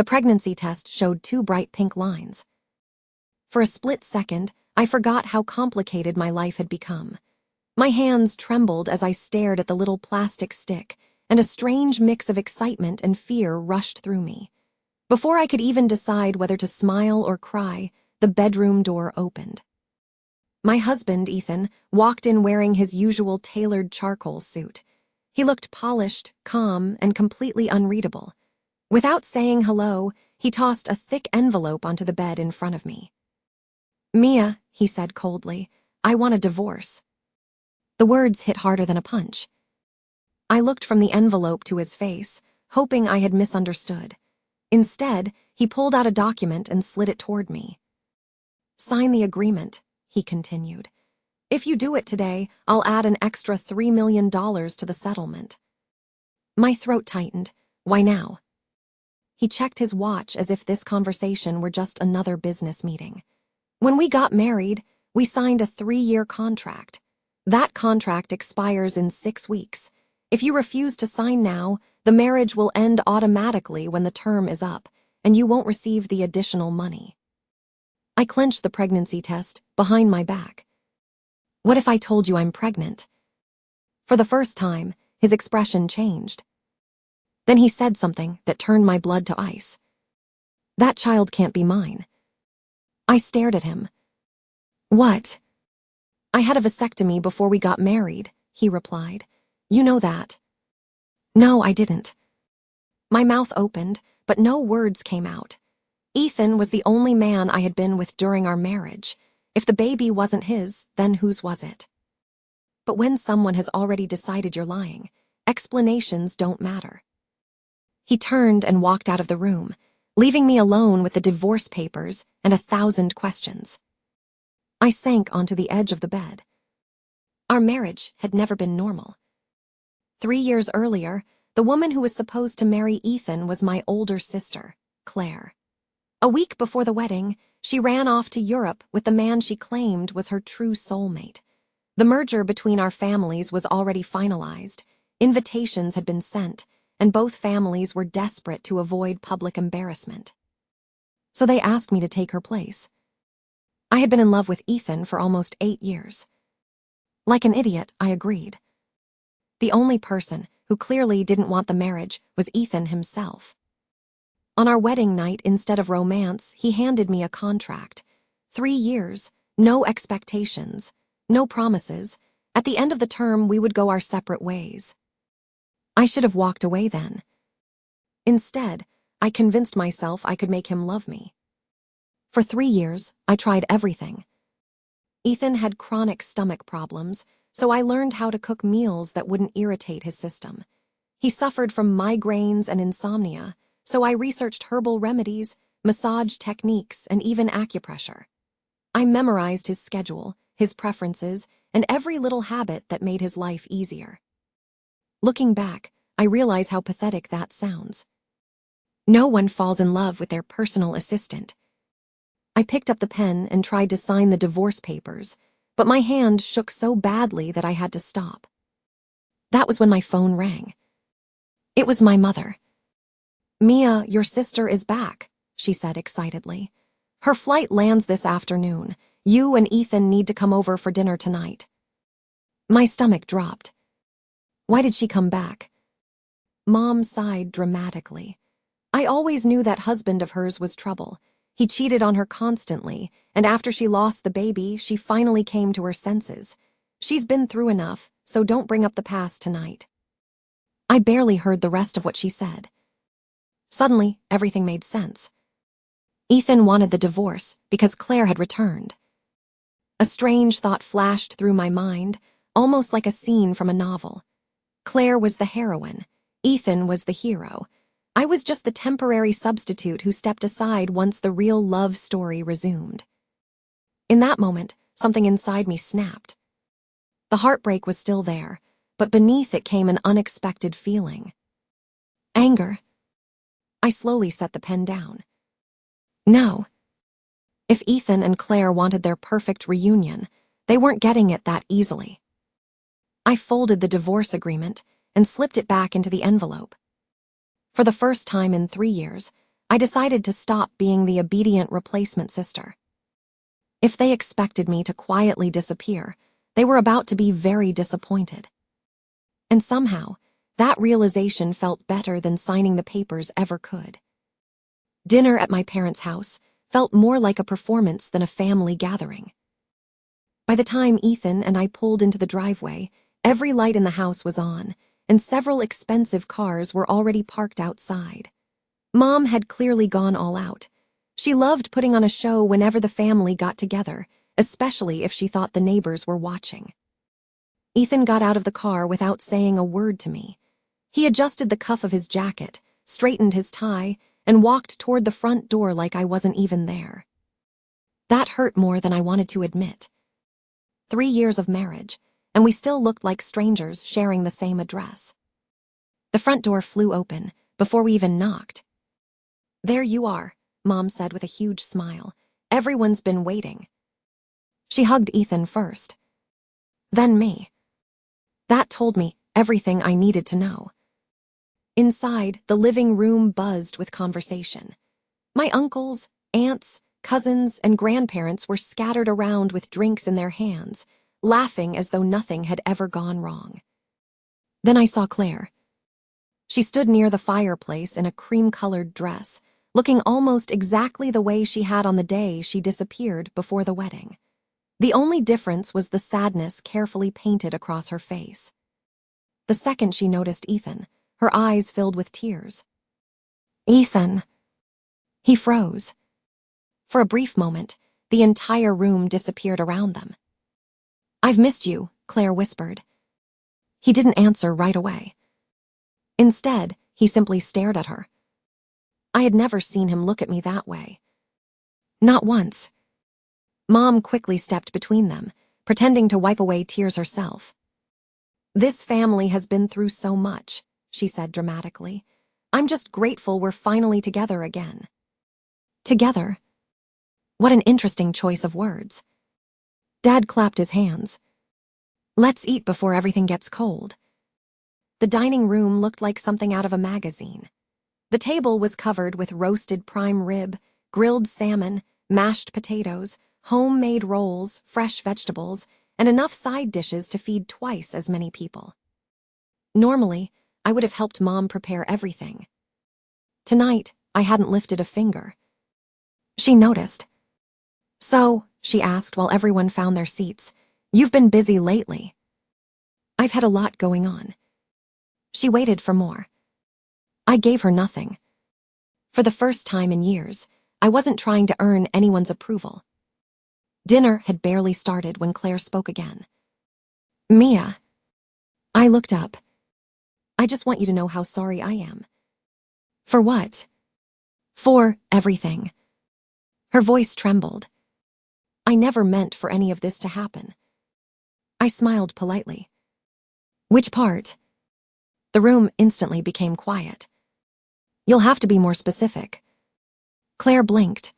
The pregnancy test showed 2 bright pink lines. For a split second, I forgot how complicated my life had become. My hands trembled as I stared at the little plastic stick, and a strange mix of excitement and fear rushed through me. Before I could even decide whether to smile or cry, the bedroom door opened. My husband, Ethan, walked in wearing his usual tailored charcoal suit. He looked polished, calm, and completely unreadable. Without saying hello, he tossed a thick envelope onto the bed in front of me. "Mia," he said coldly, "I want a divorce." The words hit harder than a punch. I looked from the envelope to his face, hoping I had misunderstood. Instead, he pulled out a document and slid it toward me. "Sign the agreement," he continued. "If you do it today, I'll add an extra $3 million to the settlement." My throat tightened. Why now? He checked his watch as if this conversation were just another business meeting. When we got married, we signed a 3-year contract. That contract expires in 6 weeks. If you refuse to sign now, the marriage will end automatically when the term is up, and you won't receive the additional money. I clenched the pregnancy test behind my back. "What if I told you I'm pregnant?" For the first time, his expression changed. Then he said something that turned my blood to ice. "That child can't be mine." I stared at him. "What?" "I had a vasectomy before we got married," he replied. "You know that." No, I didn't. My mouth opened, but no words came out. Ethan was the only man I had been with during our marriage. If the baby wasn't his, then whose was it? But when someone has already decided you're lying, explanations don't matter. He turned and walked out of the room, leaving me alone with the divorce papers and 1,000 questions. I sank onto the edge of the bed. Our marriage had never been normal. 3 years earlier, the woman who was supposed to marry Ethan was my older sister, Claire. A week before the wedding, she ran off to Europe with the man she claimed was her true soulmate. The merger between our families was already finalized, invitations had been sent, and both families were desperate to avoid public embarrassment. So they asked me to take her place. I had been in love with Ethan for almost 8 years. Like an idiot, I agreed. The only person who clearly didn't want the marriage was Ethan himself. On our wedding night, instead of romance, he handed me a contract. 3 years, no expectations, no promises. At the end of the term, we would go our separate ways. I should have walked away then. Instead, I convinced myself I could make him love me. For 3 years, I tried everything. Ethan had chronic stomach problems, so I learned how to cook meals that wouldn't irritate his system. He suffered from migraines and insomnia, so I researched herbal remedies, massage techniques, and even acupressure. I memorized his schedule, his preferences, and every little habit that made his life easier. Looking back, I realize how pathetic that sounds. No one falls in love with their personal assistant. I picked up the pen and tried to sign the divorce papers, but my hand shook so badly that I had to stop. That was when my phone rang. It was my mother. "Mia, your sister is back," she said excitedly. "Her flight lands this afternoon. You and Ethan need to come over for dinner tonight." My stomach dropped. Why did she come back? Mom sighed dramatically. I always knew that husband of hers was trouble. He cheated on her constantly, and after she lost the baby, she finally came to her senses. She's been through enough, so don't bring up the past tonight. I barely heard the rest of what she said. Suddenly, everything made sense. Ethan wanted the divorce because Claire had returned. A strange thought flashed through my mind, almost like a scene from a novel. Claire was the heroine. Ethan was the hero. I was just the temporary substitute who stepped aside once the real love story resumed. In that moment, something inside me snapped. The heartbreak was still there, but beneath it came an unexpected feeling. Anger. I slowly set the pen down. No. If Ethan and Claire wanted their perfect reunion, they weren't getting it that easily. I folded the divorce agreement and slipped it back into the envelope. For the first time in 3 years, I decided to stop being the obedient replacement sister. If they expected me to quietly disappear, they were about to be very disappointed. And somehow, that realization felt better than signing the papers ever could. Dinner at my parents' house felt more like a performance than a family gathering. By the time Ethan and I pulled into the driveway, every light in the house was on, and several expensive cars were already parked outside. Mom had clearly gone all out. She loved putting on a show whenever the family got together, especially if she thought the neighbors were watching. Ethan got out of the car without saying a word to me. He adjusted the cuff of his jacket, straightened his tie, and walked toward the front door like I wasn't even there. That hurt more than I wanted to admit. 3 years of marriage, and we still looked like strangers sharing the same address. The front door flew open before we even knocked. "There you are," Mom said with a huge smile. "Everyone's been waiting." She hugged Ethan first, then me. That told me everything I needed to know. Inside, the living room buzzed with conversation. My uncles, aunts, cousins, and grandparents were scattered around with drinks in their hands, laughing as though nothing had ever gone wrong. Then I saw Claire. She stood near the fireplace in a cream-colored dress, looking almost exactly the way she had on the day she disappeared before the wedding. The only difference was the sadness carefully painted across her face. The second she noticed Ethan, her eyes filled with tears. "Ethan." He froze. For a brief moment, the entire room disappeared around them. "I've missed you," Claire whispered. He didn't answer right away. Instead, he simply stared at her. I had never seen him look at me that way. Not once. Mom quickly stepped between them, pretending to wipe away tears herself. "This family has been through so much," she said dramatically. "I'm just grateful we're finally together again." Together? What an interesting choice of words. Dad clapped his hands. "Let's eat before everything gets cold." The dining room looked like something out of a magazine. The table was covered with roasted prime rib, grilled salmon, mashed potatoes, homemade rolls, fresh vegetables, and enough side dishes to feed twice as many people. Normally, I would have helped Mom prepare everything. Tonight, I hadn't lifted a finger. She noticed. "So," she asked while everyone found their seats, "you've been busy lately." "I've had a lot going on." She waited for more. I gave her nothing. For the first time in years, I wasn't trying to earn anyone's approval. Dinner had barely started when Claire spoke again. "Mia." I looked up. "I just want you to know how sorry I am." "For what?" "For everything." Her voice trembled. "I never meant for any of this to happen." I smiled politely. "Which part?" The room instantly became quiet. "You'll have to be more specific." Claire blinked.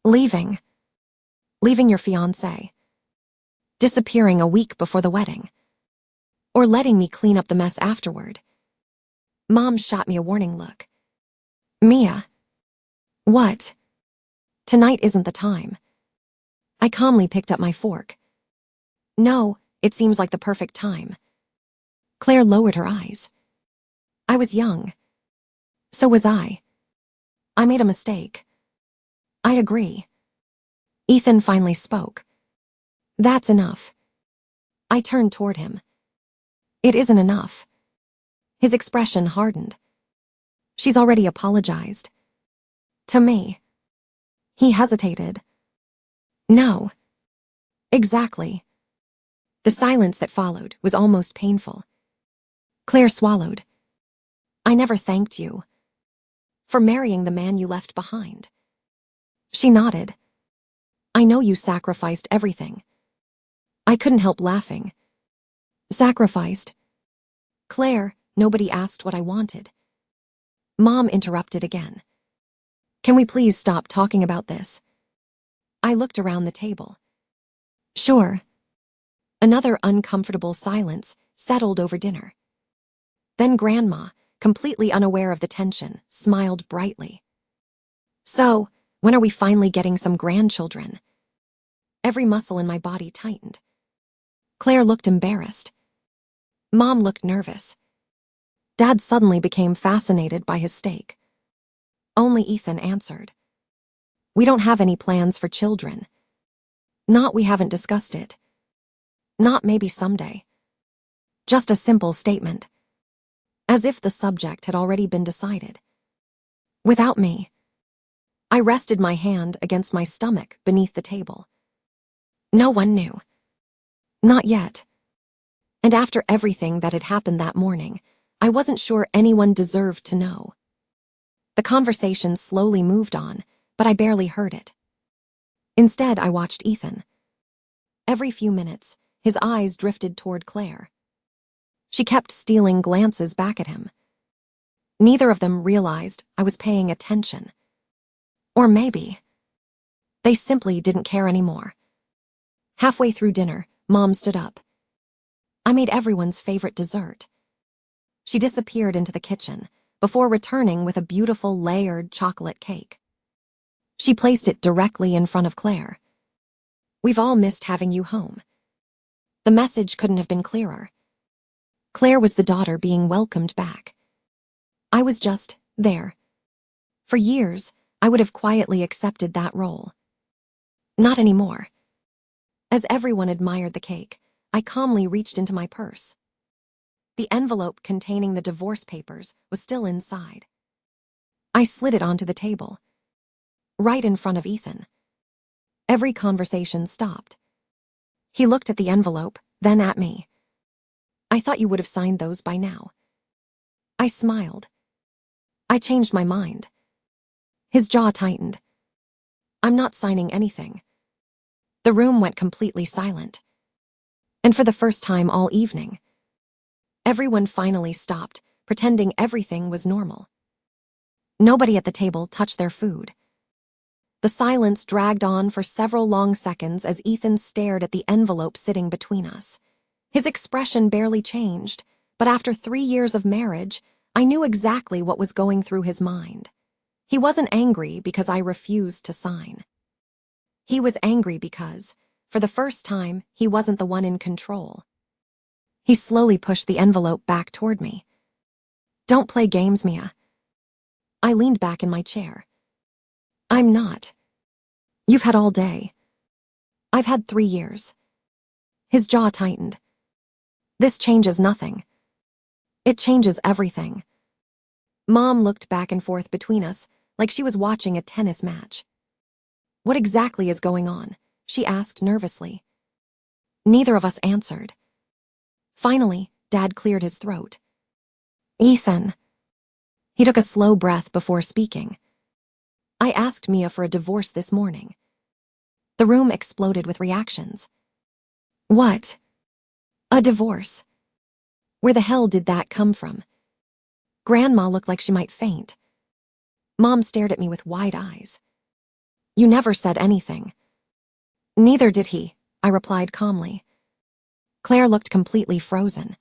"Leaving. Leaving your fiancé. Disappearing a week before the wedding. Or letting me clean up the mess afterward." Mom shot me a warning look. "Mia." "What?" "Tonight isn't the time." I calmly picked up my fork. "No, it seems like the perfect time." Claire lowered her eyes. "I was young. So was I. I made a mistake." "I agree." Ethan finally spoke. "That's enough." I turned toward him. "It isn't enough." His expression hardened. "She's already apologized." "To me." He hesitated. "No." "Exactly." The silence that followed was almost painful. Claire swallowed. "I never thanked you." "For marrying the man you left behind." She nodded. "I know you sacrificed everything." I couldn't help laughing. "Sacrificed?" "Claire, nobody asked what I wanted." Mom interrupted again. "Can we please stop talking about this?" I looked around the table. "Sure." Another uncomfortable silence settled over dinner. Then Grandma, completely unaware of the tension, smiled brightly. So, when are we finally getting some grandchildren? Every muscle in my body tightened. Claire looked embarrassed. Mom looked nervous. Dad suddenly became fascinated by his steak. Only Ethan answered. We don't have any plans for children. Not we haven't discussed it. Not maybe someday. Just a simple statement. As if the subject had already been decided. Without me. I rested my hand against my stomach beneath the table. No one knew. Not yet. And after everything that had happened that morning, I wasn't sure anyone deserved to know. The conversation slowly moved on, but I barely heard it. Instead, I watched Ethan. Every few minutes, his eyes drifted toward Claire. She kept stealing glances back at him. Neither of them realized I was paying attention. Or maybe they simply didn't care anymore. Halfway through dinner, Mom stood up. I made everyone's favorite dessert. She disappeared into the kitchen before returning with a beautiful layered chocolate cake. She placed it directly in front of Claire. We've all missed having you home. The message couldn't have been clearer. Claire was the daughter being welcomed back. I was just there. For years, I would have quietly accepted that role. Not anymore. As everyone admired the cake, I calmly reached into my purse. The envelope containing the divorce papers was still inside. I slid it onto the table, right in front of Ethan. Every conversation stopped. He looked at the envelope, then at me. I thought you would have signed those by now. I smiled. I changed my mind. His jaw tightened. I'm not signing anything. The room went completely silent. And for the first time all evening, everyone finally stopped, pretending everything was normal. Nobody at the table touched their food. The silence dragged on for several long seconds as Ethan stared at the envelope sitting between us. His expression barely changed, but after 3 years of marriage, I knew exactly what was going through his mind. He wasn't angry because I refused to sign. He was angry because, for the first time, he wasn't the one in control. He slowly pushed the envelope back toward me. Don't play games, Mia. I leaned back in my chair. I'm not. You've had all day. I've had 3 years. His jaw tightened. This changes nothing. It changes everything. Mom looked back and forth between us like she was watching a tennis match. What exactly is going on? She asked nervously. Neither of us answered. Finally, Dad cleared his throat. Ethan. He took a slow breath before speaking. I asked Mia for a divorce this morning. The room exploded with reactions. What? A divorce? Where the hell did that come from? Grandma looked like she might faint. Mom stared at me with wide eyes. You never said anything. Neither did he, I replied calmly. Claire looked completely frozen.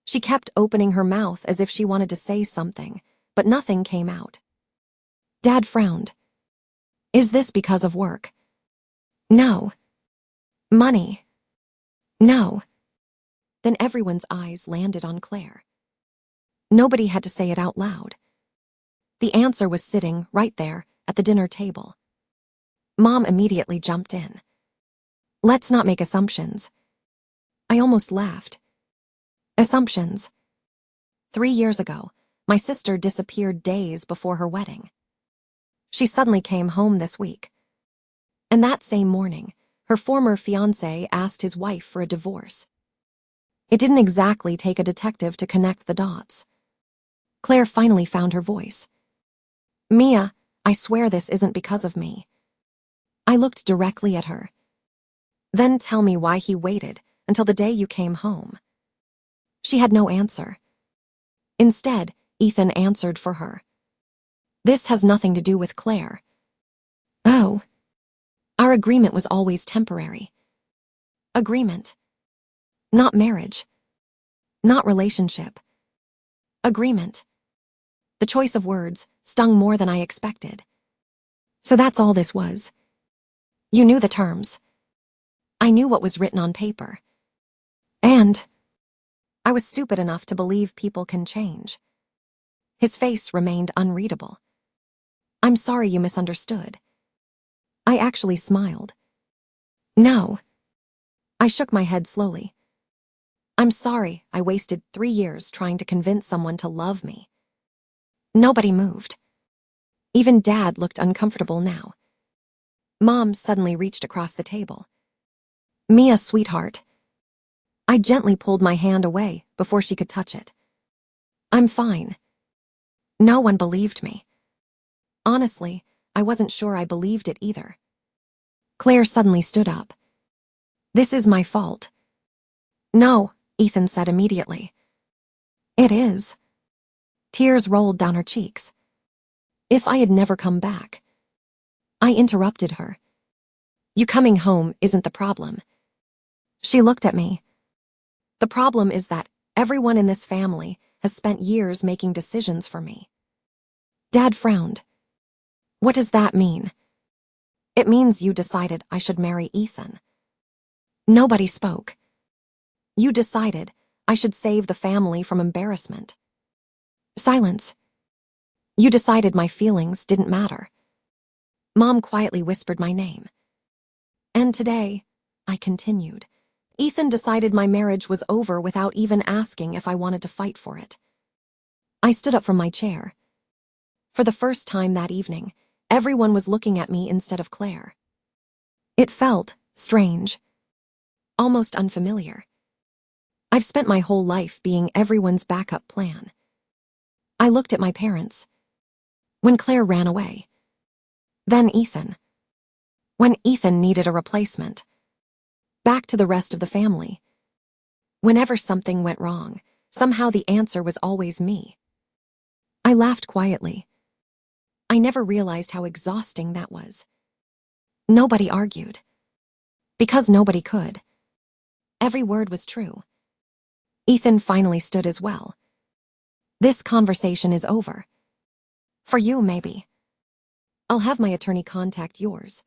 She kept opening her mouth as if she wanted to say something, but nothing came out. Dad frowned. Is this because of work? No. Money? No. Then everyone's eyes landed on Claire. Nobody had to say it out loud. The answer was sitting right there at the dinner table. Mom immediately jumped in. Let's not make assumptions. I almost laughed. Assumptions. 3 years ago, my sister disappeared days before her wedding. She suddenly came home this week. And that same morning, her former fiancé asked his wife for a divorce. It didn't exactly take a detective to connect the dots. Claire finally found her voice. Mia, I swear this isn't because of me. I looked directly at her. Then tell me why he waited until the day you came home. She had no answer. Instead, Ethan answered for her. This has nothing to do with Claire. Oh. Our agreement was always temporary. Agreement. Not marriage. Not relationship. Agreement. The choice of words stung more than I expected. So that's all this was. You knew the terms. I knew what was written on paper. And I was stupid enough to believe people can change. His face remained unreadable. I'm sorry you misunderstood. I actually smiled. No. I shook my head slowly. I'm sorry I wasted 3 years trying to convince someone to love me. Nobody moved. Even Dad looked uncomfortable now. Mom suddenly reached across the table. Mia, sweetheart. I gently pulled my hand away before she could touch it. I'm fine. No one believed me. Honestly, I wasn't sure I believed it either. Claire suddenly stood up. This is my fault. No, Ethan said immediately. It is. Tears rolled down her cheeks. If I had never come back. I interrupted her. You coming home isn't the problem. She looked at me. The problem is that everyone in this family has spent years making decisions for me. Dad frowned. What does that mean? It means you decided I should marry Ethan. Nobody spoke. You decided I should save the family from embarrassment. Silence. You decided my feelings didn't matter. Mom quietly whispered my name. And today, I continued, Ethan decided my marriage was over without even asking if I wanted to fight for it. I stood up from my chair. For the first time that evening, everyone was looking at me instead of Claire. It felt strange, almost unfamiliar. I've spent my whole life being everyone's backup plan. I looked at my parents. When Claire ran away. Then Ethan. When Ethan needed a replacement. Back to the rest of the family. Whenever something went wrong, somehow the answer was always me. I laughed quietly. I never realized how exhausting that was. Nobody argued. Because nobody could. Every word was true. Ethan finally stood as well. This conversation is over. For you, maybe. I'll have my attorney contact yours.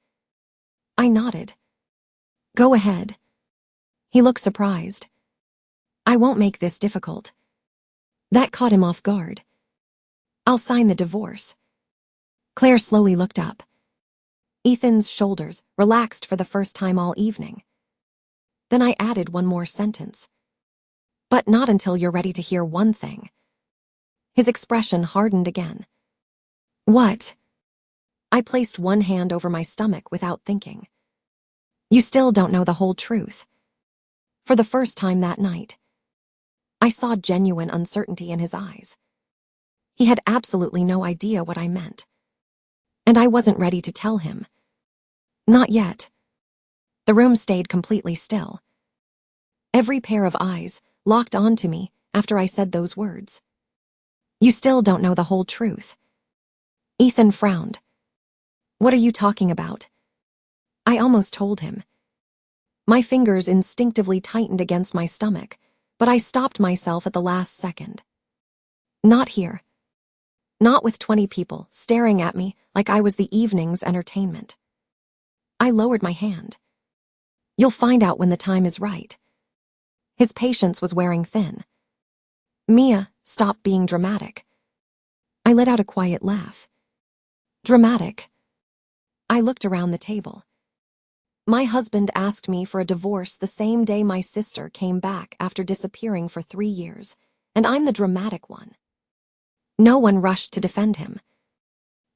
I nodded. Go ahead. He looked surprised. I won't make this difficult. That caught him off guard. I'll sign the divorce. Claire slowly looked up. Ethan's shoulders relaxed for the first time all evening. Then I added one more sentence. But not until you're ready to hear one thing. His expression hardened again. What? I placed one hand over my stomach without thinking. You still don't know the whole truth. For the first time that night, I saw genuine uncertainty in his eyes. He had absolutely no idea what I meant. And I wasn't ready to tell him. Not yet. The room stayed completely still. Every pair of eyes locked onto me after I said those words. You still don't know the whole truth. Ethan frowned. What are you talking about? I almost told him. My fingers instinctively tightened against my stomach, but I stopped myself at the last second. Not here. Not with 20 people staring at me like I was the evening's entertainment. I lowered my hand. You'll find out when the time is right. His patience was wearing thin. Mia, stop being dramatic. I let out a quiet laugh. Dramatic. I looked around the table. My husband asked me for a divorce the same day my sister came back after disappearing for 3 years, and I'm the dramatic one. No one rushed to defend him.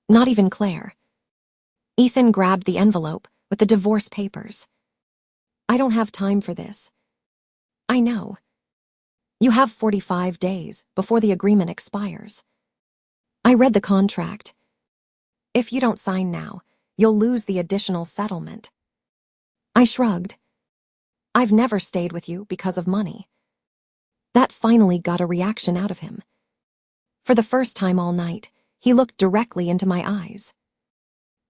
Not even Claire. Ethan grabbed the envelope with the divorce papers. I don't have time for this. I know. You have 45 days before the agreement expires. I read the contract. If you don't sign now, you'll lose the additional settlement. I shrugged. I've never stayed with you because of money. That finally got a reaction out of him. For the first time all night, he looked directly into my eyes.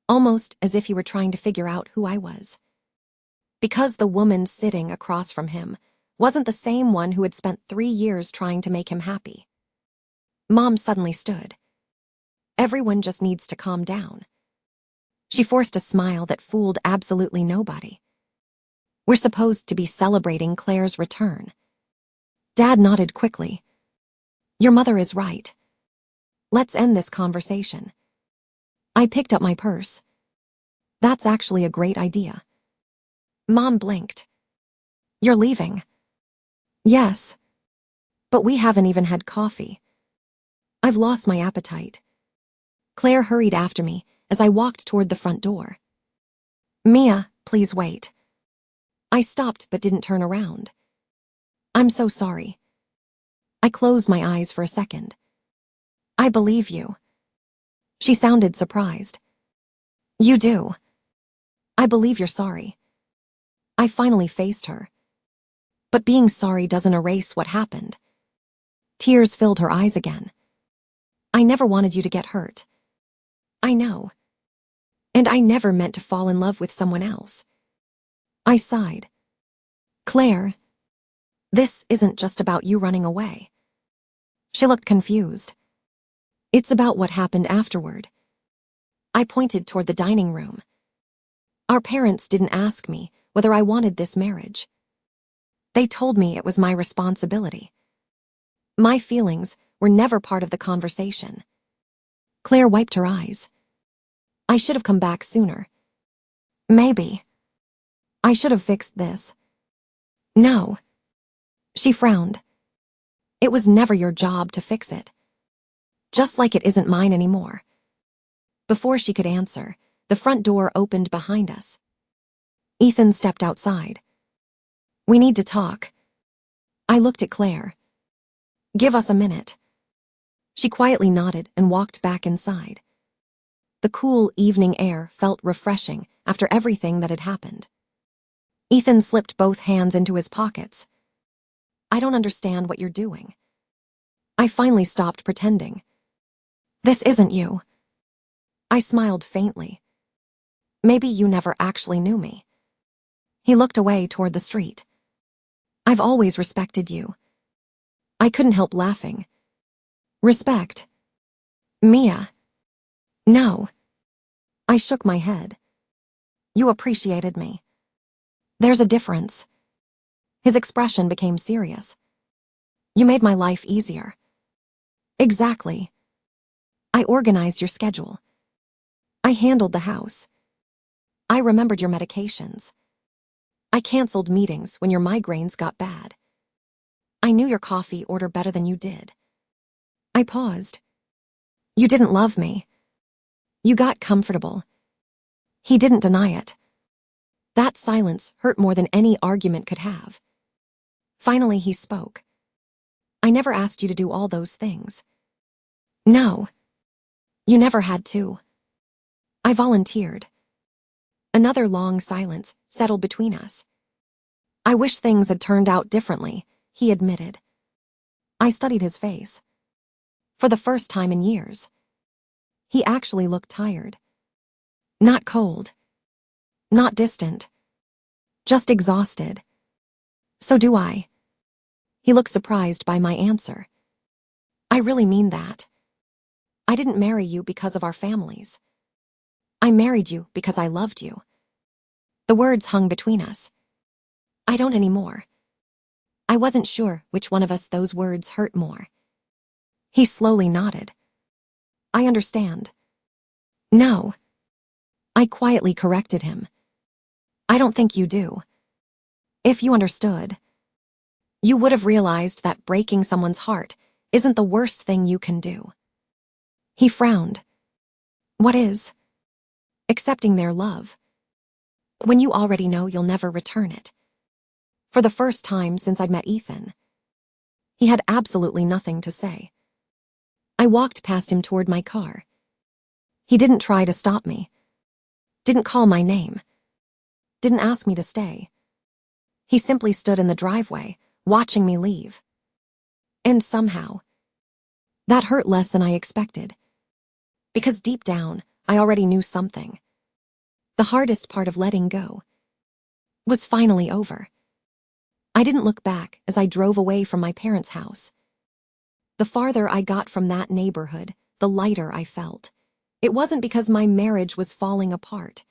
Almost as if he were trying to figure out who I was. Because the woman sitting across from him wasn't the same one who had spent 3 years trying to make him happy. Mom suddenly stood. Everyone just needs to calm down. She forced a smile that fooled absolutely nobody. We're supposed to be celebrating Claire's return. Dad nodded quickly. Your mother is right. Let's end this conversation. I picked up my purse. That's actually a great idea. Mom blinked. You're leaving? Yes. But we haven't even had coffee. I've lost my appetite. Claire hurried after me as I walked toward the front door. Mia, please wait. I stopped but didn't turn around. I'm so sorry. I closed my eyes for a second. I believe you. She sounded surprised. You do. I believe you're sorry. I finally faced her. But being sorry doesn't erase what happened. Tears filled her eyes again. I never wanted you to get hurt. I know. And I never meant to fall in love with someone else. I sighed. Claire, this isn't just about you running away. She looked confused. It's about what happened afterward. I pointed toward the dining room. Our parents didn't ask me whether I wanted this marriage. They told me it was my responsibility. My feelings were never part of the conversation. Claire wiped her eyes. I should have come back sooner. Maybe. I should have fixed this. No. She frowned. It was never your job to fix it. Just like it isn't mine anymore. Before she could answer, the front door opened behind us. Ethan stepped outside. We need to talk. I looked at Claire. Give us a minute. She quietly nodded and walked back inside. The cool evening air felt refreshing after everything that had happened. Ethan slipped both hands into his pockets. I don't understand what you're doing. I finally stopped pretending. This isn't you. I smiled faintly. Maybe you never actually knew me. He looked away toward the street. I've always respected you. I couldn't help laughing. Respect? Mia? No. I shook my head. You appreciated me. There's a difference. His expression became serious. You made my life easier. Exactly. I organized your schedule. I handled the house. I remembered your medications. I canceled meetings when your migraines got bad. I knew your coffee order better than you did. I paused. You didn't love me. You got comfortable. He didn't deny it. That silence hurt more than any argument could have. Finally, he spoke. I never asked you to do all those things. No. You never had to. I volunteered. Another long silence settled between us. I wish things had turned out differently, he admitted. I studied his face. For the first time in years. He actually looked tired. Not cold. Not distant. Just exhausted. So do I. He looked surprised by my answer. I really mean that. I didn't marry you because of our families. I married you because I loved you. The words hung between us. I don't anymore. I wasn't sure which one of us those words hurt more. He slowly nodded. I understand. No. I quietly corrected him. I don't think you do. If you understood, you would have realized that breaking someone's heart isn't the worst thing you can do. He frowned. What is? Accepting their love. When you already know you'll never return it. For the first time since I'd met Ethan, he had absolutely nothing to say. I walked past him toward my car. He didn't try to stop me. Didn't call my name. Didn't ask me to stay. He simply stood in the driveway, watching me leave. And somehow, that hurt less than I expected. Because deep down, I already knew something. The hardest part of letting go was finally over. I didn't look back as I drove away from my parents' house. The farther I got from that neighborhood, the lighter I felt. It wasn't because my marriage was falling apart.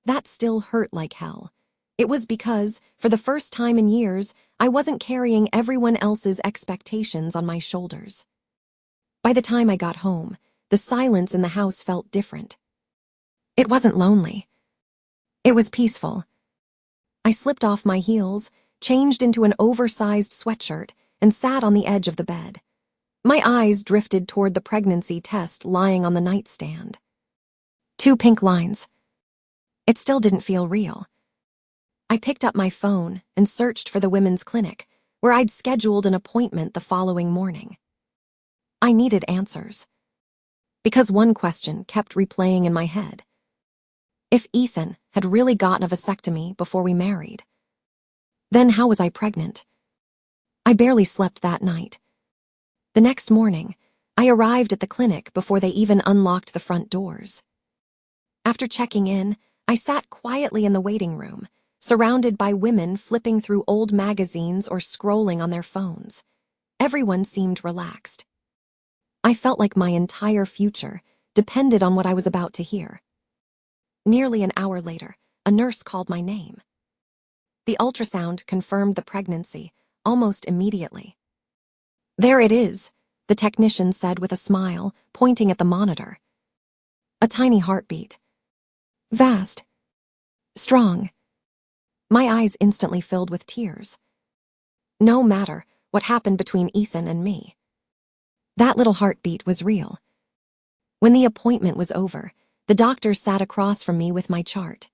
That still hurt like hell. It was because, for the first time in years, I wasn't carrying everyone else's expectations on my shoulders. By the time I got home, the silence in the house felt different. It wasn't lonely. It was peaceful. I slipped off my heels, changed into an oversized sweatshirt, and sat on the edge of the bed. My eyes drifted toward the pregnancy test lying on the nightstand. 2 pink lines. It still didn't feel real. I picked up my phone and searched for the women's clinic, where I'd scheduled an appointment the following morning. I needed answers. Because one question kept replaying in my head. If Ethan had really gotten a vasectomy before we married, then how was I pregnant? I barely slept that night. The next morning, I arrived at the clinic before they even unlocked the front doors. After checking in, I sat quietly in the waiting room, surrounded by women flipping through old magazines or scrolling on their phones. Everyone seemed relaxed. I felt like my entire future depended on what I was about to hear. Nearly an hour later, a nurse called my name. The ultrasound confirmed the pregnancy almost immediately. "There it is," the technician said with a smile, pointing at the monitor. A tiny heartbeat. Vast. Strong. My eyes instantly filled with tears. No matter what happened between Ethan and me, that little heartbeat was real. When the appointment was over, the doctor sat across from me with my chart.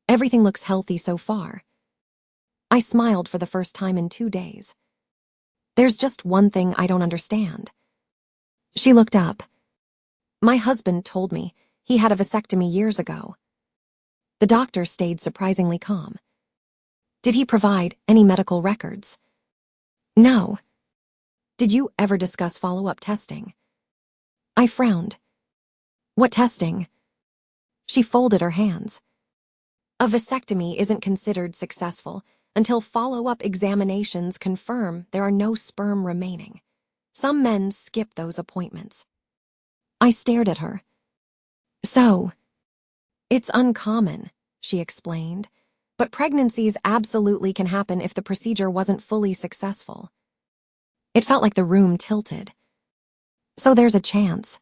"Everything looks healthy so far." I smiled for the first time in 2 days. "There's just one thing I don't understand." She looked up. "My husband told me he had a vasectomy years ago." The doctor stayed surprisingly calm. "Did he provide any medical records?" "No." "Did you ever discuss follow-up testing?" I frowned. "What testing?" She folded her hands. "A vasectomy isn't considered successful until follow-up examinations confirm there are no sperm remaining. Some men skip those appointments." I stared at her. "So, it's uncommon," she explained, "but pregnancies absolutely can happen if the procedure wasn't fully successful." It felt like the room tilted. "So there's a chance."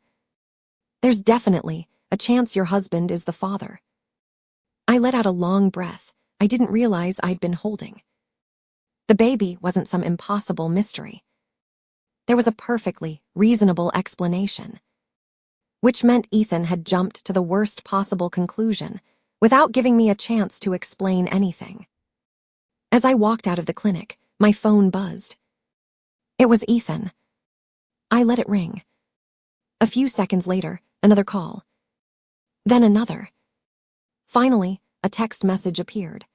"There's definitely a chance your husband is the father." I let out a long breath I didn't realize I'd been holding. The baby wasn't some impossible mystery. There was a perfectly reasonable explanation, which meant Ethan had jumped to the worst possible conclusion without giving me a chance to explain anything. As I walked out of the clinic, my phone buzzed. It was Ethan. I let it ring. A few seconds later, another call. Then another. Finally, a text message appeared.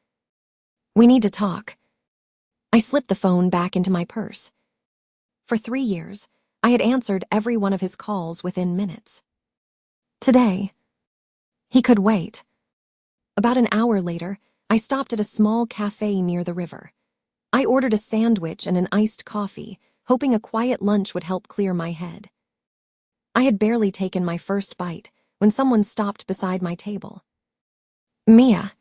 "We need to talk." I slipped the phone back into my purse. For 3 years, I had answered every one of his calls within minutes. Today, he could wait. About an hour later, I stopped at a small cafe near the river. I ordered a sandwich and an iced coffee, hoping a quiet lunch would help clear my head. I had barely taken my first bite when someone stopped beside my table. "Mia."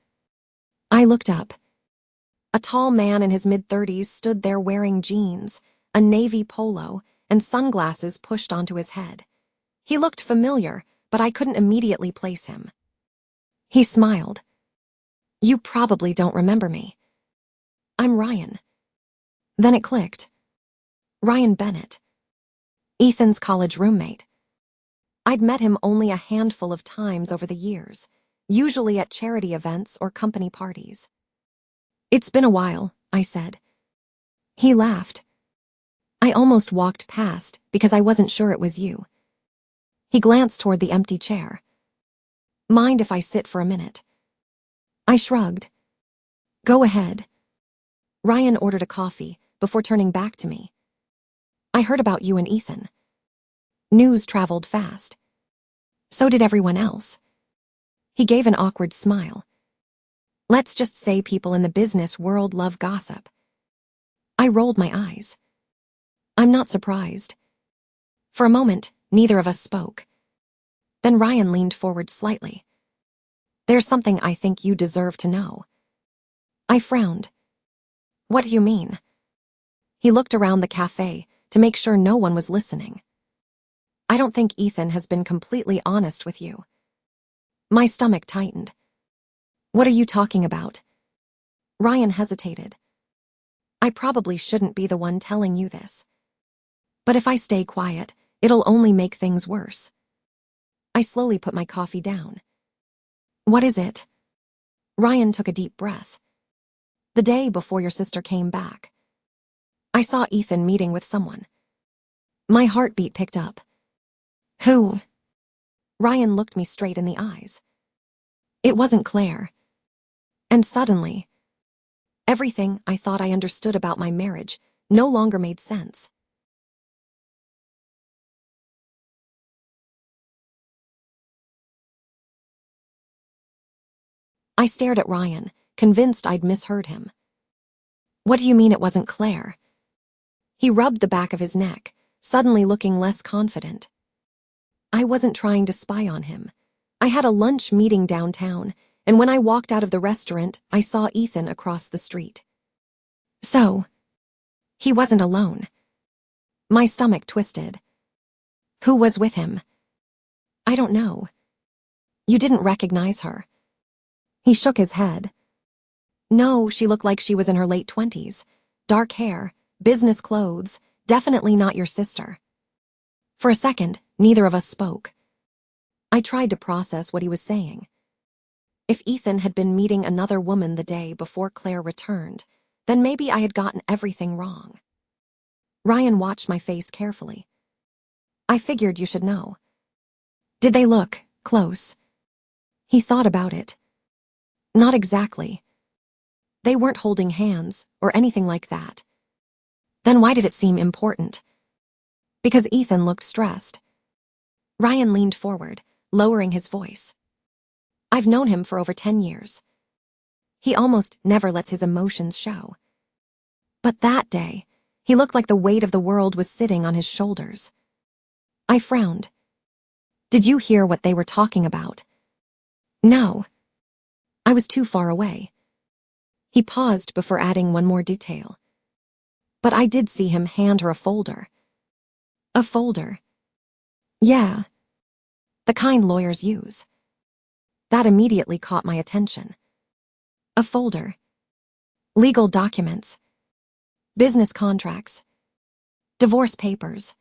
I looked up. A tall man in his mid-30s stood there wearing jeans, a navy polo, and sunglasses pushed onto his head. He looked familiar, but I couldn't immediately place him. He smiled. "You probably don't remember me." "I'm Ryan." Then it clicked. Ryan Bennett. Ethan's college roommate. I'd met him only a handful of times over the years, usually at charity events or company parties. "It's been a while," I said. He laughed. "I almost walked past because I wasn't sure it was you." He glanced toward the empty chair. "Mind if I sit for a minute?" I shrugged. "Go ahead." Ryan ordered a coffee before turning back to me. "I heard about you and Ethan." News traveled fast. So did everyone else. He gave an awkward smile. "Let's just say people in the business world love gossip." I rolled my eyes. "I'm not surprised." For a moment, neither of us spoke. Then Ryan leaned forward slightly. There's something I think you deserve to know. I frowned. What do you mean? He looked around the cafe to make sure no one was listening. I don't think Ethan has been completely honest with you. My stomach tightened. What are you talking about? Ryan hesitated. I probably shouldn't be the one telling you this. But if I stay quiet, it'll only make things worse. I slowly put my coffee down. What is it? Ryan took a deep breath. The day before your sister came back, I saw Ethan meeting with someone. My heartbeat picked up. Who? Ryan looked me straight in the eyes. It wasn't Claire. And suddenly, everything I thought I understood about my marriage no longer made sense. I stared at Ryan, convinced I'd misheard him. What do you mean it wasn't Claire? He rubbed the back of his neck, suddenly looking less confident. I wasn't trying to spy on him. I had a lunch meeting downtown, and when I walked out of the restaurant, I saw Ethan across the street. So, he wasn't alone. My stomach twisted. Who was with him? I don't know. You didn't recognize her. He shook his head. No, she looked like she was in her late 20s. Dark hair, business clothes, definitely not your sister. For a second, neither of us spoke. I tried to process what he was saying. If Ethan had been meeting another woman the day before Claire returned, then maybe I had gotten everything wrong. Ryan watched my face carefully. I figured you should know. Did they look close? He thought about it. Not exactly. They weren't holding hands or anything like that. Then why did it seem important? Because Ethan looked stressed. Ryan leaned forward, lowering his voice. I've known him for over 10 years. He almost never lets his emotions show. But that day, he looked like the weight of the world was sitting on his shoulders. I frowned. Did you hear what they were talking about? No. I was too far away. He paused before adding one more detail. But I did see him hand her a folder. A folder? Yeah. The kind lawyers use. That immediately caught my attention. A folder. Legal documents. Business contracts. Divorce papers.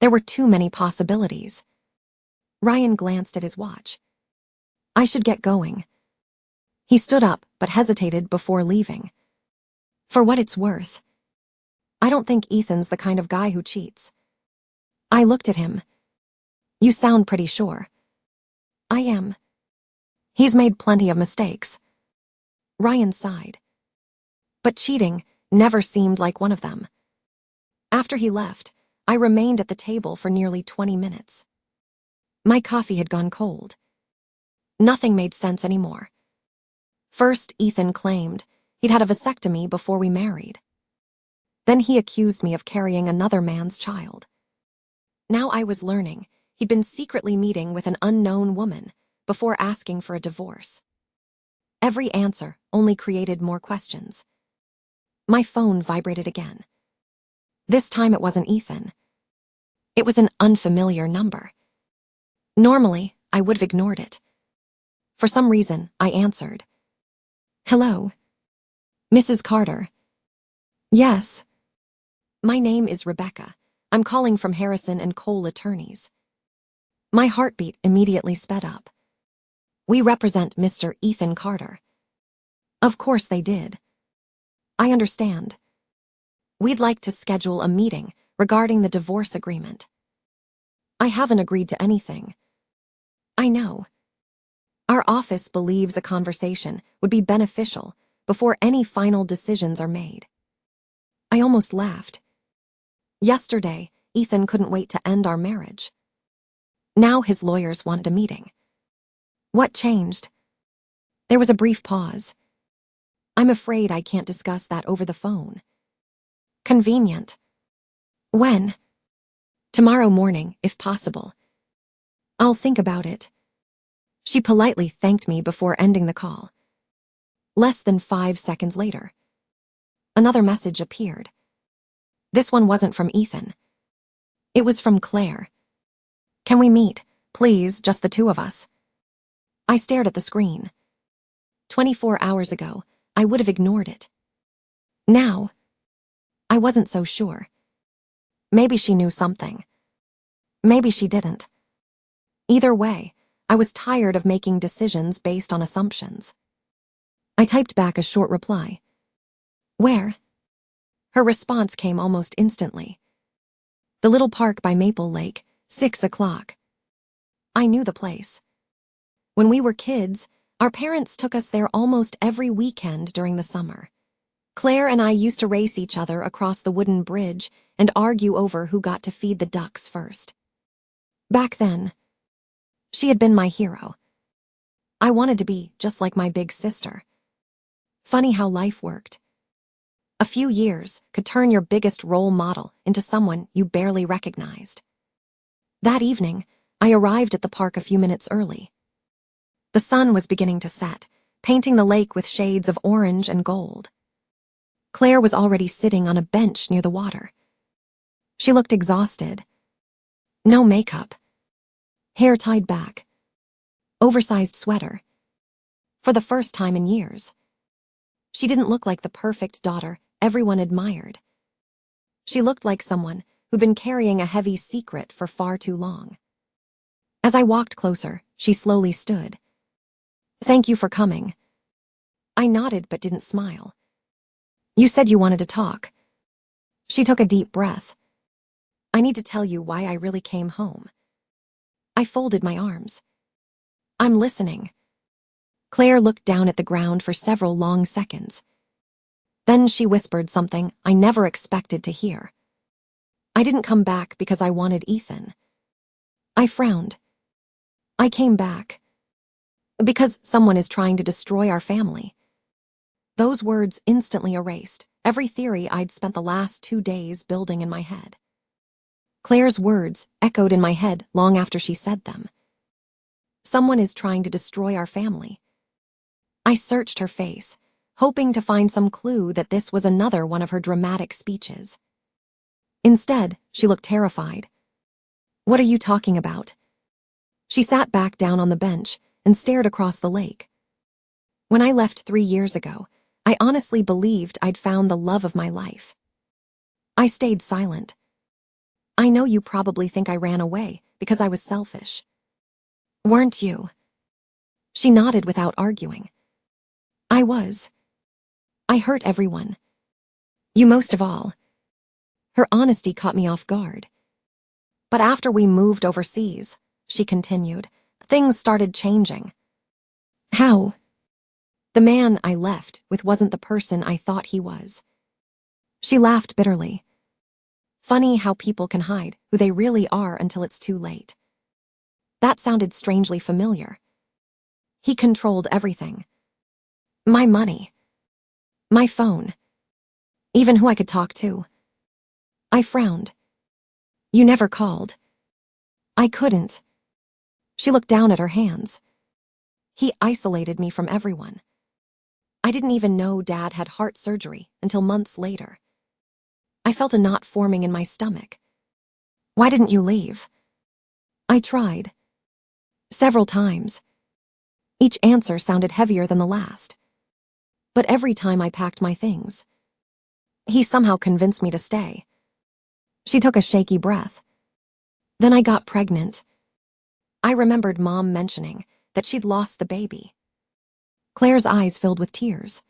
There were too many possibilities. Ryan glanced at his watch. I should get going. He stood up but hesitated before leaving. For what it's worth, I don't think Ethan's the kind of guy who cheats. I looked at him. You sound pretty sure. I am. He's made plenty of mistakes. Ryan sighed. But cheating never seemed like one of them. After he left, I remained at the table for nearly 20 minutes. My coffee had gone cold. Nothing made sense anymore. First, Ethan claimed he'd had a vasectomy before we married. Then he accused me of carrying another man's child. Now I was learning he'd been secretly meeting with an unknown woman before asking for a divorce. Every answer only created more questions. My phone vibrated again. This time it wasn't Ethan. It was an unfamiliar number. Normally, I would have ignored it. For some reason, I answered. Hello? Mrs. Carter? Yes. My name is Rebecca. I'm calling from Harrison and Cole Attorneys. My heartbeat immediately sped up. We represent Mr. Ethan Carter. Of course they did. I understand. We'd like to schedule a meeting regarding the divorce agreement. I haven't agreed to anything. I know. Our office believes a conversation would be beneficial before any final decisions are made. I almost laughed. Yesterday, Ethan couldn't wait to end our marriage. Now his lawyers wanted a meeting. What changed? There was a brief pause. I'm afraid I can't discuss that over the phone. Convenient. When? Tomorrow morning, if possible. I'll think about it. She politely thanked me before ending the call. Less than 5 seconds later, another message appeared. This one wasn't from Ethan. It was from Claire. Can we meet, please, just the two of us? I stared at the screen. 24 hours ago, I would have ignored it. Now, I wasn't so sure. Maybe she knew something. Maybe she didn't. Either way, I was tired of making decisions based on assumptions. I typed back a short reply. Where? Her response came almost instantly. The little park by Maple Lake, 6 o'clock. I knew the place. When we were kids, our parents took us there almost every weekend during the summer. Claire and I used to race each other across the wooden bridge and argue over who got to feed the ducks first. Back then, she had been my hero. I wanted to be just like my big sister. Funny how life worked. A few years could turn your biggest role model into someone you barely recognized. That evening, I arrived at the park a few minutes early. The sun was beginning to set, painting the lake with shades of orange and gold. Claire was already sitting on a bench near the water. She looked exhausted. No makeup. Hair tied back. Oversized sweater. For the first time in years. She didn't look like the perfect daughter everyone admired. She looked like someone who'd been carrying a heavy secret for far too long. As I walked closer, she slowly stood. Thank you for coming. I nodded but didn't smile. You said you wanted to talk. She took a deep breath. I need to tell you why I really came home. I folded my arms. I'm listening. Claire looked down at the ground for several long seconds. Then she whispered something I never expected to hear. I didn't come back because I wanted Ethan. I frowned. I came back because someone is trying to destroy our family. Those words instantly erased every theory I'd spent the last 2 days building in my head. Claire's words echoed in my head long after she said them. Someone is trying to destroy our family. I searched her face, hoping to find some clue that this was another one of her dramatic speeches. Instead, she looked terrified. What are you talking about? She sat back down on the bench and stared across the lake. When I left 3 years ago, I honestly believed I'd found the love of my life. I stayed silent. I know you probably think I ran away because I was selfish. Weren't you? She nodded without arguing. I was. I hurt everyone. You most of all. Her honesty caught me off guard. But after we moved overseas, she continued, things started changing. How? The man I left with wasn't the person I thought he was. She laughed bitterly. Funny how people can hide who they really are until it's too late. That sounded strangely familiar. He controlled everything. My money. My phone. Even who I could talk to. I frowned. You never called. I couldn't. She looked down at her hands. He isolated me from everyone. I didn't even know Dad had heart surgery until months later. I felt a knot forming in my stomach. Why didn't you leave? I tried. Several times. Each answer sounded heavier than the last. But every time I packed my things, he somehow convinced me to stay. She took a shaky breath. Then I got pregnant. I remembered Mom mentioning that she'd lost the baby. Claire's eyes filled with tears.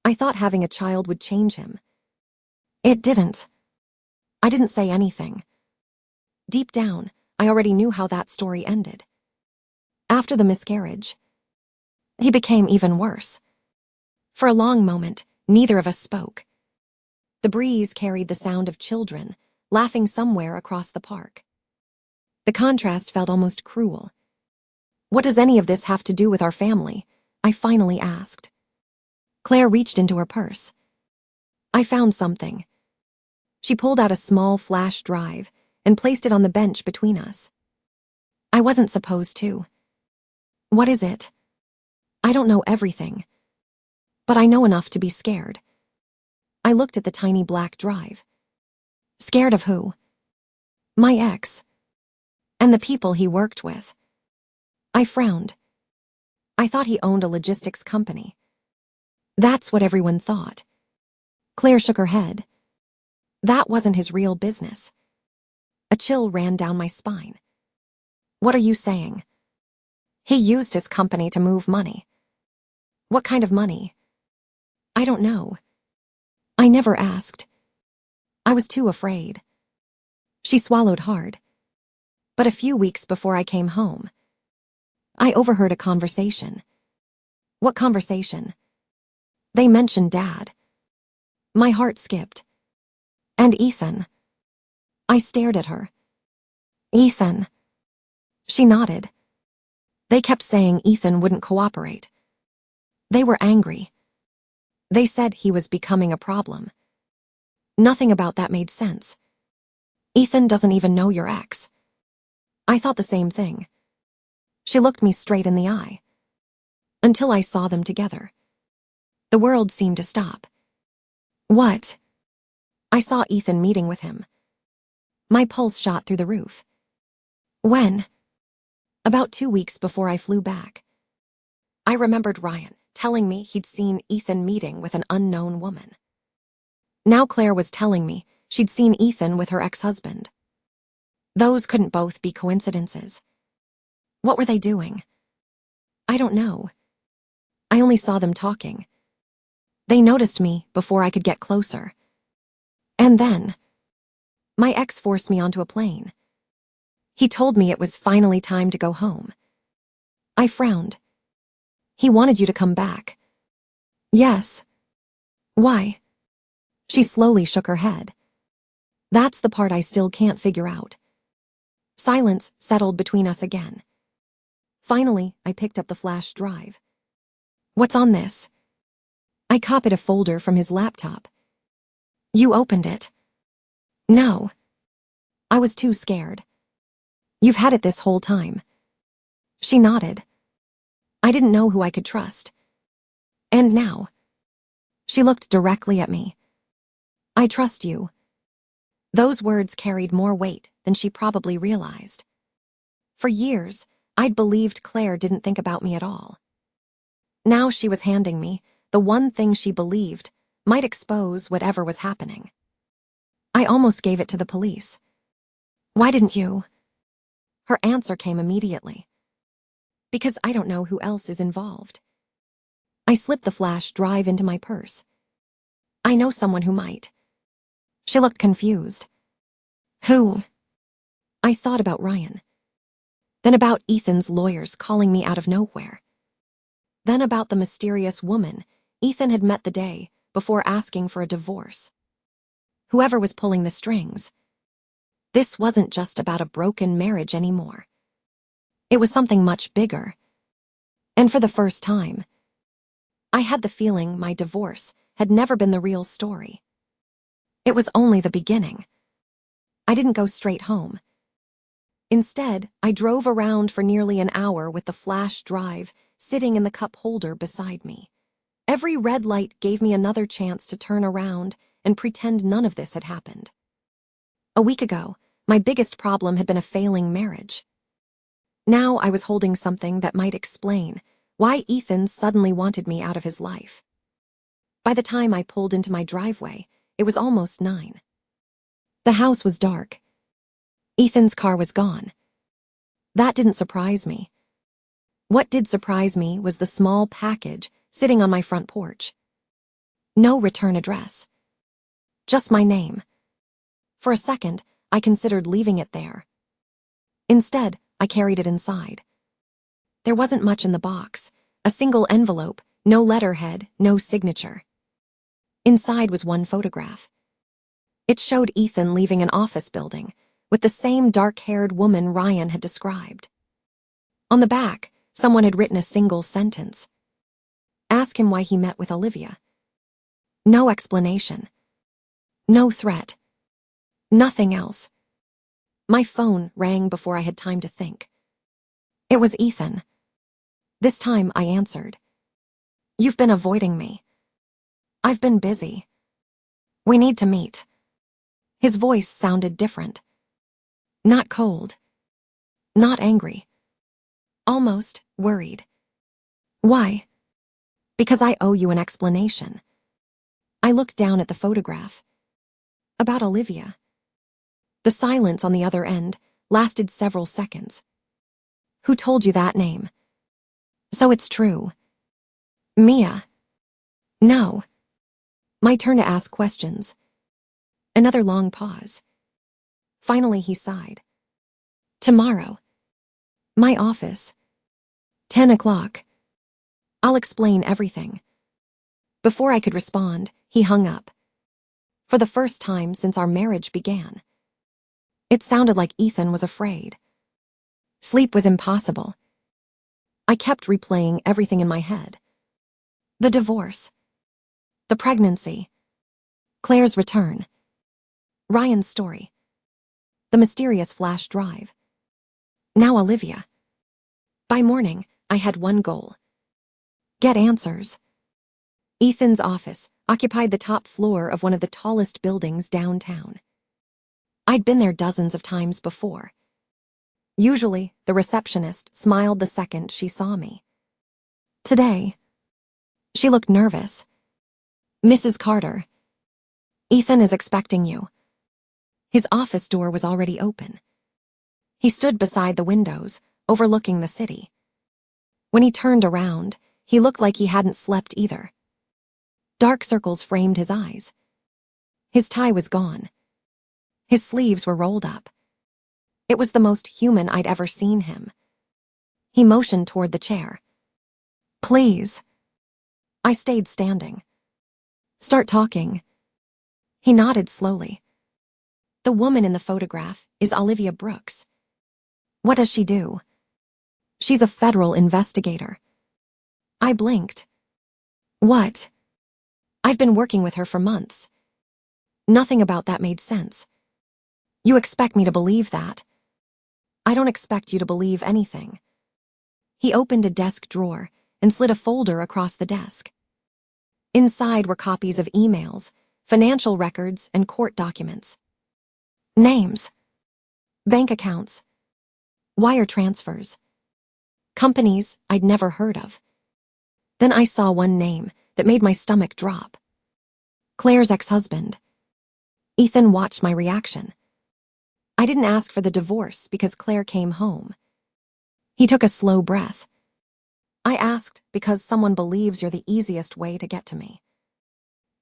I thought having a child would change him. It didn't. I didn't say anything. Deep down, I already knew how that story ended. After the miscarriage, he became even worse. For a long moment, neither of us spoke. The breeze carried the sound of children laughing somewhere across the park. The contrast felt almost cruel. What does any of this have to do with our family? I finally asked. Claire reached into her purse. I found something. She pulled out a small flash drive and placed it on the bench between us. I wasn't supposed to. What is it? I don't know everything, but I know enough to be scared. I looked at the tiny black drive. Scared of who? My ex. And the people he worked with. I frowned. I thought he owned a logistics company. That's what everyone thought. Claire shook her head. That wasn't his real business. A chill ran down my spine. What are you saying? He used his company to move money. What kind of money? I don't know. I never asked. I was too afraid. She swallowed hard. But a few weeks before I came home, I overheard a conversation. What conversation? They mentioned Dad. My heart skipped. And Ethan. I stared at her. Ethan. She nodded. They kept saying Ethan wouldn't cooperate. They were angry. They said he was becoming a problem. Nothing about that made sense. Ethan doesn't even know your ex. I thought the same thing. She looked me straight in the eye. Until I saw them together. The world seemed to stop. What? I saw Ethan meeting with him. My pulse shot through the roof. When? About 2 weeks before I flew back. I remembered Ryan telling me he'd seen Ethan meeting with an unknown woman. Now Claire was telling me she'd seen Ethan with her ex-husband. Those couldn't both be coincidences. What were they doing? I don't know. I only saw them talking. They noticed me before I could get closer. And then, my ex forced me onto a plane. He told me it was finally time to go home. I frowned. He wanted you to come back. Yes. Why? She slowly shook her head. That's the part I still can't figure out. Silence settled between us again. Finally, I picked up the flash drive. What's on this? I copied a folder from his laptop. You opened it? No. I was too scared. You've had it this whole time. She nodded. I didn't know who I could trust. And now? She looked directly at me. I trust you. Those words carried more weight than she probably realized. For years, I'd believed Claire didn't think about me at all. Now she was handing me the one thing she believed might expose whatever was happening. I almost gave it to the police. Why didn't you? Her answer came immediately. Because I don't know who else is involved. I slipped the flash drive into my purse. I know someone who might. She looked confused. Who? I thought about Ryan. Then about Ethan's lawyers calling me out of nowhere. Then about the mysterious woman Ethan had met the day before asking for a divorce. Whoever was pulling the strings. This wasn't just about a broken marriage anymore. It was something much bigger. And for the first time, I had the feeling my divorce had never been the real story. It was only the beginning. I didn't go straight home. Instead, I drove around for nearly an hour with the flash drive sitting in the cup holder beside me. Every red light gave me another chance to turn around and pretend none of this had happened. A week ago, my biggest problem had been a failing marriage. Now I was holding something that might explain why Ethan suddenly wanted me out of his life. By the time I pulled into my driveway, it was almost 9. The house was dark. Ethan's car was gone. That didn't surprise me. What did surprise me was the small package sitting on my front porch. No return address. Just my name. For a second, I considered leaving it there. Instead, I carried it inside. There wasn't much in the box. A single envelope, no letterhead, no signature. Inside was one photograph. It showed Ethan leaving an office building with the same dark-haired woman Ryan had described. On the back, someone had written a single sentence. Ask him why he met with Olivia. No explanation. No threat. Nothing else. My phone rang before I had time to think. It was Ethan. This time I answered. You've been avoiding me. I've been busy. We need to meet. His voice sounded different. Not cold. Not angry. Almost worried. Why? Because I owe you an explanation. I looked down at the photograph. About Olivia. The silence on the other end lasted several seconds. Who told you that name? So it's true. Mia. No. My turn to ask questions. Another long pause. Finally he sighed. Tomorrow. My office. 10 o'clock. I'll explain everything. Before I could respond, he hung up. For the first time since our marriage began. It sounded like Ethan was afraid. Sleep was impossible. I kept replaying everything in my head. The divorce. The pregnancy. Claire's return. Ryan's story. The mysterious flash drive. Now Olivia. By morning, I had one goal. Get answers. Ethan's office occupied the top floor of one of the tallest buildings downtown. I'd been there dozens of times before. Usually, the receptionist smiled the second she saw me. Today, she looked nervous. Mrs. Carter, Ethan is expecting you. His office door was already open. He stood beside the windows, overlooking the city. When he turned around, he looked like he hadn't slept either. Dark circles framed his eyes. His tie was gone. His sleeves were rolled up. It was the most human I'd ever seen him. He motioned toward the chair. Please. I stayed standing. Start talking. He nodded slowly. The woman in the photograph is Olivia Brooks. What does she do? She's a federal investigator. I blinked. What? I've been working with her for months. Nothing about that made sense. You expect me to believe that? I don't expect you to believe anything. He opened a desk drawer and slid a folder across the desk. Inside were copies of emails, financial records, and court documents. Names. Bank accounts. Wire transfers. Companies I'd never heard of. Then I saw one name that made my stomach drop. Claire's ex-husband. Ethan watched my reaction. I didn't ask for the divorce because Claire came home. He took a slow breath. I asked because someone believes you're the easiest way to get to me.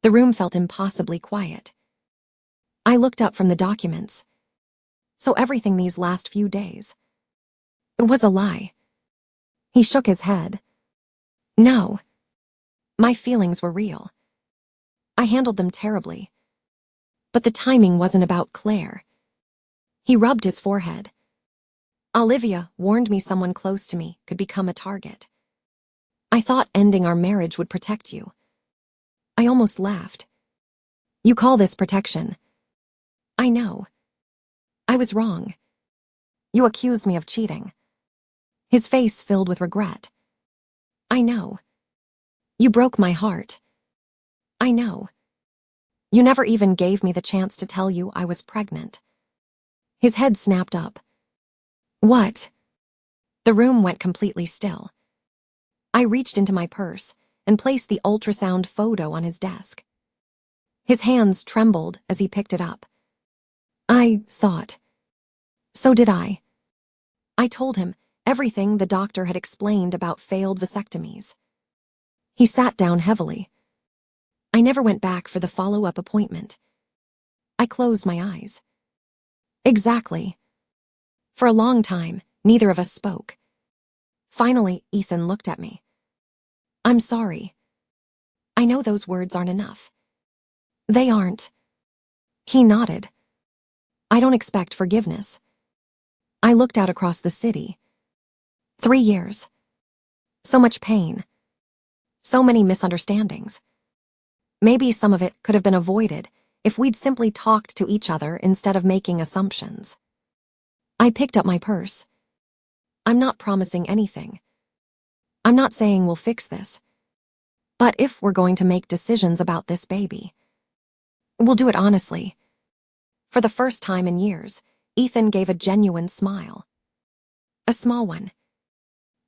The room felt impossibly quiet. I looked up from the documents. So everything these last few days. It was a lie. He shook his head. No. My feelings were real. I handled them terribly. But the timing wasn't about Claire. He rubbed his forehead. Olivia warned me someone close to me could become a target. I thought ending our marriage would protect you. I almost laughed. You call this protection. I know. I was wrong. You accused me of cheating. His face filled with regret. I know. You broke my heart. I know. You never even gave me the chance to tell you I was pregnant. His head snapped up. What? The room went completely still. I reached into my purse and placed the ultrasound photo on his desk. His hands trembled as he picked it up. I thought. So did I. I told him everything the doctor had explained about failed vasectomies. He sat down heavily. I never went back for the follow-up appointment. I closed my eyes. Exactly. For a long time, neither of us spoke. Finally, Ethan looked at me. I'm sorry. I know those words aren't enough. They aren't. He nodded. I don't expect forgiveness. I looked out across the city. 3 years. So much pain. So many misunderstandings. Maybe some of it could have been avoided if we'd simply talked to each other instead of making assumptions. I picked up my purse. I'm not promising anything. I'm not saying we'll fix this. But if we're going to make decisions about this baby, we'll do it honestly. For the first time in years, Ethan gave a genuine smile. A small one,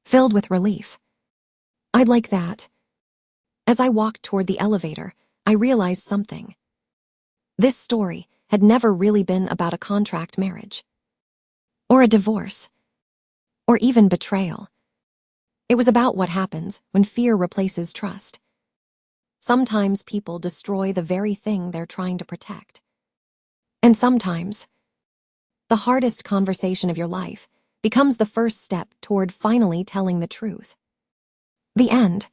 filled with relief. I'd like that. As I walked toward the elevator, I realized something. This story had never really been about a contract marriage, or a divorce, or even betrayal. It was about what happens when fear replaces trust. Sometimes people destroy the very thing they're trying to protect. And sometimes, the hardest conversation of your life becomes the first step toward finally telling the truth. The end.